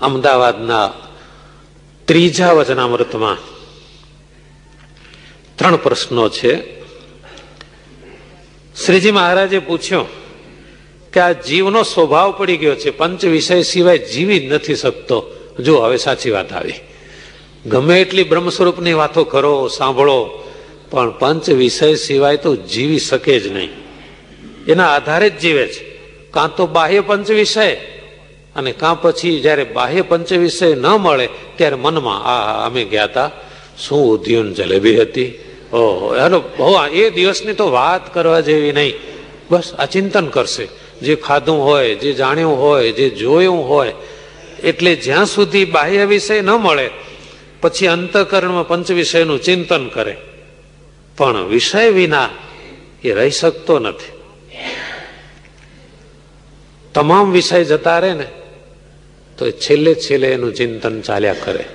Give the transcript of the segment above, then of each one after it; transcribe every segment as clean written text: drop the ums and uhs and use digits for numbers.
અમદાવાદના ત્રીજા વચનામૃતમાં 3 પ્રશ્નો છે. શ્રીજી મહારાજે પૂછ્યું કે આ જીવનો સ્વભાવ પડી ગયો છે, પંચ વિષય સિવાય જીવી જ નથી શકતો. જો હવે સાચી વાત આવી. ગમે એટલી બ્રહ્મ સ્વરૂપની વાતો કરો, સાંભળો, પણ પંચ વિષય સિવાય તો જીવી શકે જ નહીં. એના આધારે જ જીવે છે. કાં તો બાહ્ય પંચ વિષય, અને કાં પછી જયારે બાહ્ય પંચ વિષય ન મળે ત્યારે મનમાં અમે ગયા હતા, શું ઉધ્યોન જલેબી હતી, ઓહો હેલો બહુ, એ દિવસની તો વાત કરવા જેવી નહીં. બસ આ ચિંતન કરશે, જે ખાધું હોય, જે જાણ્યું હોય, જે જોયું હોય. એટલે જ્યાં સુધી બાહ્ય વિષય ન મળે પછી અંતઃકરણમાં પંચ વિષયનું ચિંતન કરે, પણ વિષય વિના એ રહી શકતો નથી. તમામ વિષય જતા રહે ને તો છેલ્લે છેલ્લે એનું ચિંતન ચાલ્યા કરે.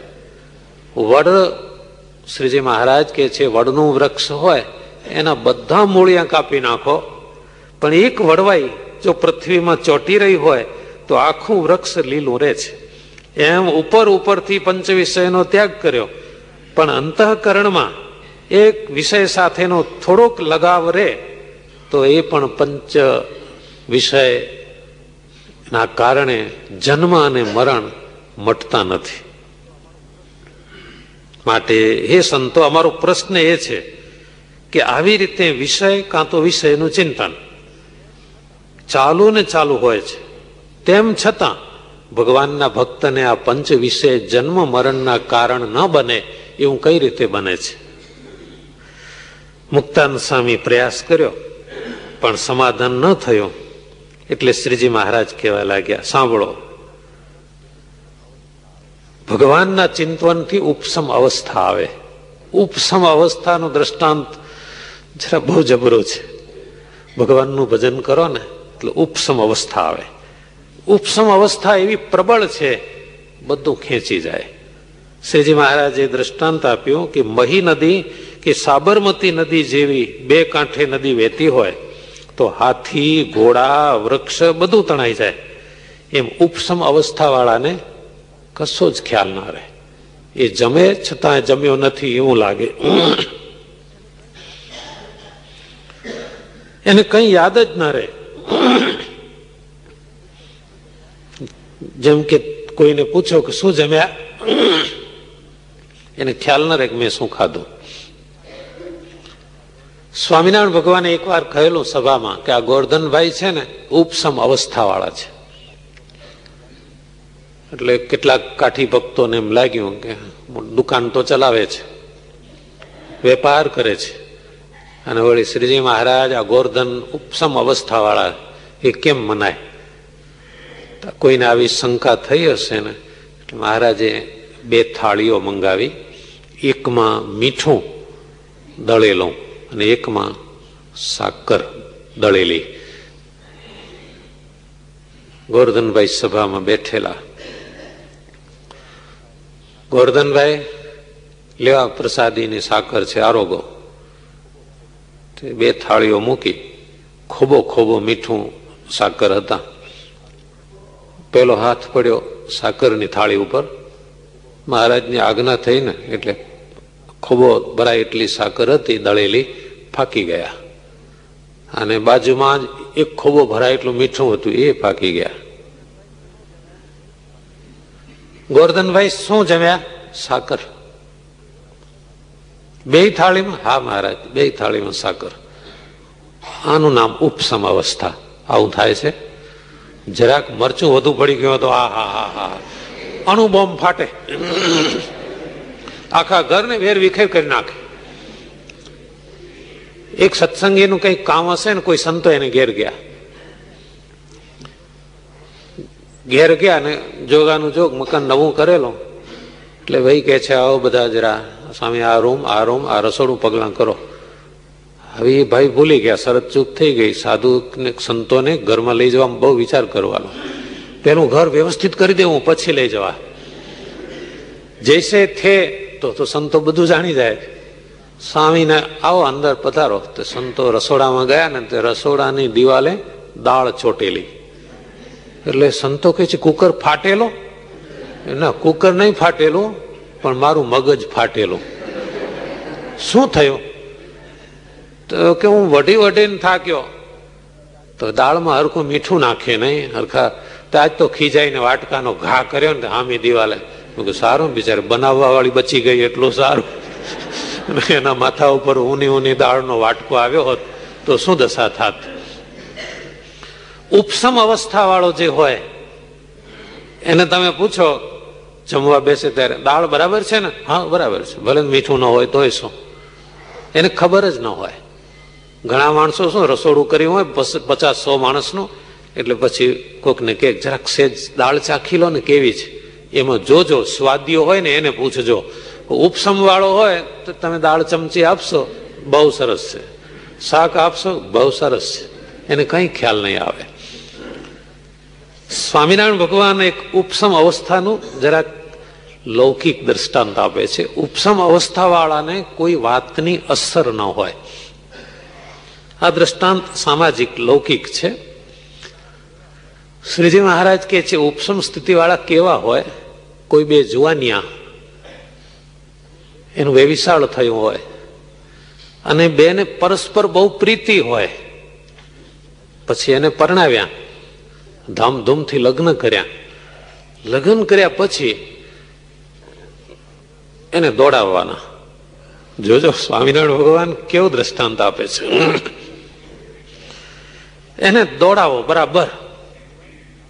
વડ, શ્રીજી મહારાજ કે છે, વડનું વૃક્ષ હોય એના બધા મૂળિયા કાપી નાખો, પણ એક વડવાઈ જો પૃથ્વીમાં ચોંટી રહી હોય તો આખું વૃક્ષ લીલું રહે છે. એમ ઉપર ઉપરથી પંચ વિષયનો ત્યાગ કર્યો, પણ અંતઃકરણમાં એક વિષય સાથેનો થોડોક લગાવ રહે તો એ પણ પંચ વિષય ના કારણે જન્મ અને મરણ મટતા નથી. માટે હે સંતો, અમારો પ્રશ્ન એ છે કે આવી રીતે વિષય કાં તો વિષયનું ચિંતન ચાલુ ને ચાલુ હોય છે, તેમ છતાં ભગવાનના ભક્તને આ પંચ વિષય જન્મ મરણના કારણ ન બને એવું કઈ રીતે બને છે? મુક્તાનંદ સ્વામી પ્રયાસ કર્યો પણ સમાધાન ન થયું. એટલે શ્રીજી મહારાજ કહેવા લાગ્યા, સાંભળો, ભગવાનના ચિંતનથી ઉપસમ અવસ્થા આવે. ઉપસમ અવસ્થાનું દ્રષ્ટાંત જરા બહુ જબરો છે. ભગવાનનું ભજન કરો ને એટલે ઉપસમ અવસ્થા આવે. ઉપસમ અવસ્થા એવી પ્રબળ છે, બધું ખેંચી જાય. શ્રીજી મહારાજે દ્રષ્ટાંત આપ્યું કે મહી નદી કે સાબરમતી નદી જેવી બે કાંઠે નદી વહેતી હોય તો હાથી, ઘોડા, વૃક્ષ બધું તણાઈ જાય. એમ ઉપસમ અવસ્થા વાળાને કશો જ ખ્યાલ ના રહે. એ જમે છતાં જમ્યો નથી એવું લાગે, એને કઈ યાદ જ ના રહે. જેમ કે કોઈને પૂછો કે શું જમ્યા, એને ખ્યાલ ના રહે કે મેં શું ખાધું. સ્વામિનારાયણ ભગવાને એક વાર કહેલું સભામાં કે આ ગોરધનભાઈ છે ને ઉપસમ અવસ્થા વાળા છે. એટલે કેટલાક કાઠી ભક્તોને એમ લાગ્યું કે દુકાન તો ચલાવે છે, વેપાર કરે છે, અને વળી શ્રીજી મહારાજ આ ગોરધન ઉપસમ અવસ્થા વાળા એ કેમ મનાય? કોઈને આવી શંકા થઈ હશે ને એટલે મહારાજે 2 થાળીઓ મંગાવી, એકમાં મીઠું દળેલું અને એકમાં સાકર દળેલી. ગોરધનભાઈ સભામાં બેઠેલા. ગોરધનભાઈ લેવા પ્રસાદીની સાકર છે, આરોગો. 2 થાળીઓ મૂકી, ખોબો ખોબો મીઠું સાકર હતા. પેલો હાથ પડ્યો સાકરની થાળી ઉપર, મહારાજની આજ્ઞા થઈ ને એટલે ખોબો ભરાય એટલી સાકર હતી દળેલી, ફાકી ગયા. અને બાજુમાં જ એક ખોબો ભરાય એટલું મીઠું હતું, એ ફાકી ગયા. ગોરધનભાઈ શું જમ્યા? સાકર. 2 થાળીમાં? હા મહારાજ, 2 થાળીમાં સાકર. આનું નામ ઉપસમ અવસ્થા. આવું થાય છે. જરાક મરચું વધુ પડી ગયું તો અણુ બોમ્બ ફાટે, આખા ઘરને વેર વિખેર કરી નાખે. એક સત્સંગીનું કઈ કામ હશે ને, કોઈ સંતો એને ઘેર ગયા ને જોગાનું જોગ, મકાન નવું કરેલું. એટલે ભાઈ કે છે, આવો બધા જરા સ્વામી, આ રૂમ, આ રસોડું પગલાં કરો. હવે એ ભાઈ ભૂલી ગયા, શરત ચૂક થઈ ગઈ. સાધુ સંતોને ઘરમાં લઈ જવામાં બહુ વિચાર કરવાનો. પેલું ઘર વ્યવસ્થિત કરી દેવું, પછી લઈ જવા. જૈસે થે તો સંતો બધું જાણી જાય. સ્વામીને આવો અંદર પધારો. તો સંતો રસોડામાં ગયા ને તે રસોડાની દિવાલે દાળ ચોટેલી. એટલે સંતો કહે છે, કુકર ફાટેલો? ના, કુકર નહીં ફાટેલું, પણ મારું મગજ ફાટેલું. શું થયું? તો કે હું વઢી વઢીને થાક્યો. તો દાળમાં હરખું મીઠું નાખે નહીં, હરખા તો આજ તો ખીજાઈને વાટકાનો ઘા કર્યો ને હામી દિવાલે. સારું, બિચારે બનાવવા વાળી બચી ગઈ એટલું સારું. એના માથા ઉપર ઊની ઊની દાળનો વાટકો આવ્યો હોત તો શું દશા થાત. ઉપસમ અવસ્થા વાળો જે હોય એને તમે પૂછો જમવા બેસે ત્યારે, દાળ બરાબર છે ને? હા બરાબર છે. ભલે મીઠું ન હોય તોય શું, એને ખબર જ ન હોય. ઘણા માણસો શું રસોડું કર્યું હોય 50-100 માણસનું, એટલે પછી કોકને કે જરાક સેજ દાળ ચાખી લો ને કેવી છે. એમાં જોજો સ્વાદીઓ હોય ને એને પૂછજો. ઉપસમ વાળો હોય તો તમે દાળ ચમચી આપશો, બહુ સરસ છે. શાક આપશો, બહુ સરસ છે. એને કઈ ખ્યાલ નહીં આવે. સ્વામિનારાયણ ભગવાન એક ઉપસમ અવસ્થાનું જરાક લૌકિક દ્રષ્ટાંત આપે છે. ઉપસમ અવસ્થા વાળાને કોઈ વાતની અસર ન હોય. આ દ્રષ્ટાંત સામાજિક લૌકિક છે. શ્રીજી મહારાજ કે છે ઉપસમ સ્થિતિ વાળા કેવા હોય? કોઈ બે જુવાનિયા, એનું વ્યવિશાળ થયું હોય અને બેને પરસ્પર બહુ પ્રીતિ હોય, પછી એને પરણાવ્યા, ધામધૂમથી લગ્ન કર્યા. લગ્ન કર્યા પછી એને દોડાવવાના. જોજો સ્વામિનારાયણ ભગવાન કેવું દ્રષ્ટાંત આપે છે. એને દોડાવો બરાબર,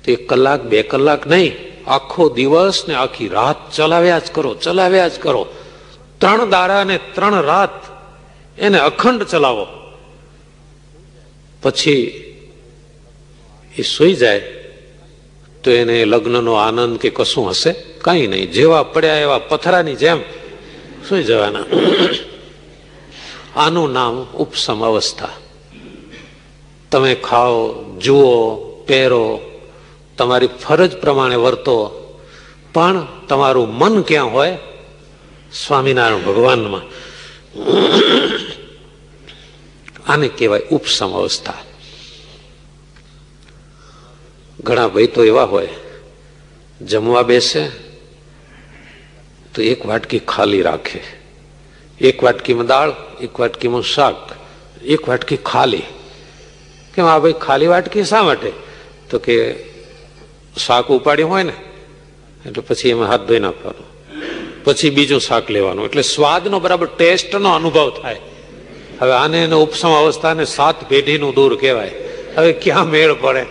1 કલાક 2 કલાક નહીં, આખો દિવસ ને આખી રાત ચલાવ્યા જ કરો, ચલાવ્યા જ કરો. 3 દાડા ને 3 રાત એને અખંડ ચલાવો. પછી એ સુઈ જાય તો એને લગ્નનો આનંદ કે કશું હશે? કઈ નહીં. જેવા પડ્યા એવા પથરાની જેમ સુઈ જવાના. આનું નામ ઉપસમ અવસ્થા. તમે ખાઓ, જુઓ, પહેરો, તમારી ફરજ પ્રમાણે વર્તો, પણ તમારું મન ક્યાં હોય? સ્વામિનારાયણ ભગવાનમાં. આને કહેવાય ઉપસમ અવસ્થા. ઘણા ભાઈ તો એવા હોય, જમવા બેસે તો 1 વાટકી ખાલી રાખે. 1 વાટકીમાં દાળ, 1 વાટકીમાં શાક, 1 વાટકી ખાલી. કેમ આ ભાઈ ખાલી વાટકી શા માટે? તો કે શાક ઉપાડ્યું હોય ને એટલે પછી એમાં હાથ ધોઈ નાખવાનો, પછી બીજું શાક લેવાનું, એટલે સ્વાદનો બરાબર ટેસ્ટનો અનુભવ થાય. હવે આને ઉપસમ અવસ્થાને 7 પેઢીનું દૂર કહેવાય. હવે ક્યાં મેળ પડે?